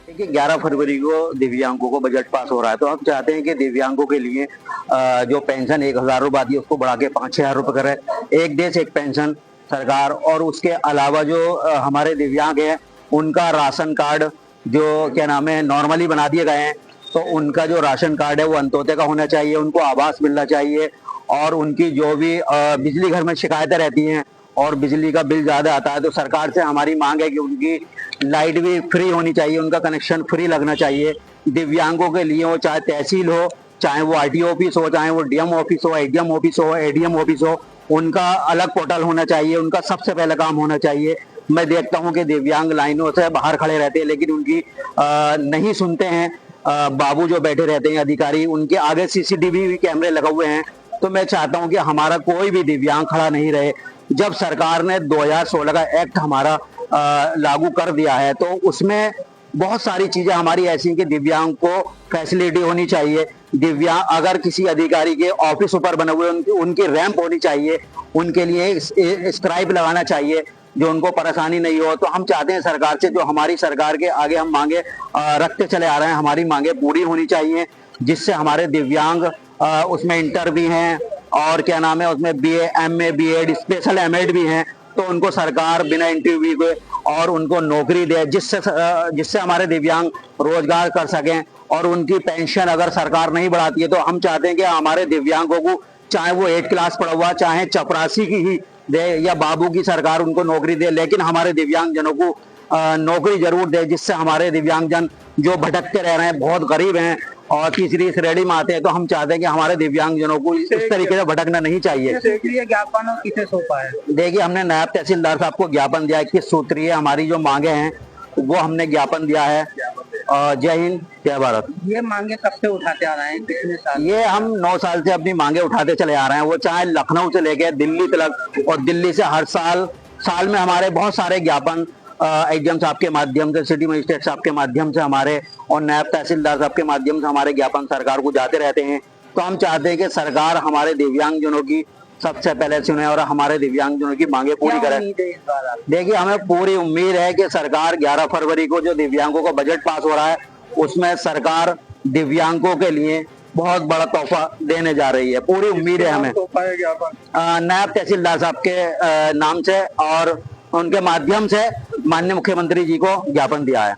देखिए 11 फरवरी को दिव्यांगों को बजट पास हो रहा है, तो हम चाहते हैं कि दिव्यांगों के लिए जो पेंशन 1,000 रुपए आती है उसको बढ़ा के 5,000 रुपए करे। एक देश एक पेंशन सरकार, और उसके अलावा जो हमारे दिव्यांग हैं उनका राशन कार्ड जो क्या नाम है नॉर्मली बना दिए गए हैं, तो उनका जो राशन कार्ड है वो अंत्योदय का होना चाहिए, उनको आवास मिलना चाहिए। और उनकी जो भी बिजली घर में शिकायतें रहती हैं और बिजली का बिल ज्यादा आता है, तो सरकार से हमारी मांग है कि उनकी लाइट भी फ्री होनी चाहिए, उनका कनेक्शन फ्री लगना चाहिए। दिव्यांगों के लिए वो चाहे तहसील हो, चाहे वो आरटीओ ऑफिस हो, चाहे वो डीएम ऑफिस हो, एडीएम ऑफिस हो, एडीएम ऑफिस हो, उनका अलग पोर्टल होना चाहिए, उनका सबसे पहले काम होना चाहिए। मैं देखता हूँ कि दिव्यांग लाइनों से बाहर खड़े रहते हैं लेकिन उनकी नहीं सुनते हैं। बाबू जो बैठे रहते हैं अधिकारी, उनके आगे सीसीटीवी भी कैमरे लगे हुए हैं। तो मैं चाहता हूं कि हमारा कोई भी दिव्यांग खड़ा नहीं रहे। जब सरकार ने 2016 का एक्ट हमारा लागू कर दिया है, तो उसमें बहुत सारी चीजें हमारी ऐसी हैं कि दिव्यांग को फैसिलिटी होनी चाहिए। दिव्यांग अगर किसी अधिकारी के ऑफिस ऊपर बने हुए उनकी रैंप होनी चाहिए, उनके लिए स्क्राइब लगाना चाहिए जो उनको परेशानी नहीं हो। तो हम चाहते हैं सरकार से, जो हमारी सरकार के आगे हम मांगे रखते चले आ रहे हैं, हमारी मांगे पूरी होनी चाहिए, जिससे हमारे दिव्यांग उसमें इंटर भी हैं और क्या नाम है उसमें BA, MA, BEd, special MEd भी हैं। तो उनको सरकार बिना इंटरव्यू के और उनको नौकरी दे, जिससे हमारे दिव्यांग रोजगार कर सकें। और उनकी पेंशन अगर सरकार नहीं बढ़ाती है, तो हम चाहते हैं कि हमारे दिव्यांगों को, चाहे वो 8 क्लास पढ़ा हुआ, चाहे चपरासी की ही दे या बाबू की सरकार उनको नौकरी दे, लेकिन हमारे दिव्यांग जनों को नौकरी जरूर दे, जिससे हमारे दिव्यांगजन जो भटकते रह रहे हैं, बहुत गरीब हैं और तीसरी श्रेणी में आते हैं। तो हम चाहते हैं कि हमारे दिव्यांग जनों को इस तरीके से भटकना नहीं चाहिए। ज्ञापन किसे सौंपा है? देखिए हमने नायब तहसीलदार साहब को ज्ञापन दिया है कि सूत्रीय हमारी जो मांगे हैं वो हमने ज्ञापन दिया है। जय हिंद, जय भारत। ये मांगे कब से उठाते आ रहे हैं, कितने साल? ये हम 9 साल से अपनी मांगे उठाते चले आ रहे हैं, वो चाहे लखनऊ से लेके दिल्ली तक, और दिल्ली से हर साल में हमारे बहुत सारे ज्ञापन एग्जाम साहब के माध्यम से, सिटी मजिस्ट्रेट साहब के माध्यम से हमारे और नायब तहसीलदार साहब के माध्यम से हमारे ज्ञापन सरकार को जाते रहते हैं। तो हम चाहते हैं कि सरकार हमारे दिव्यांगजनों की सबसे पहले सुने और हमारे दिव्यांगजनों की मांगे पूरी करे। देखिए हमें पूरी उम्मीद है कि सरकार 11 फरवरी को जो दिव्यांगों का बजट पास हो रहा है, उसमें सरकार दिव्यांगों के लिए बहुत बड़ा तोहफा देने जा रही है। पूरी उम्मीद है हमें। नायब तहसीलदार साहब के नाम से और उनके माध्यम से माननीय मुख्यमंत्री जी को ज्ञापन दिया है।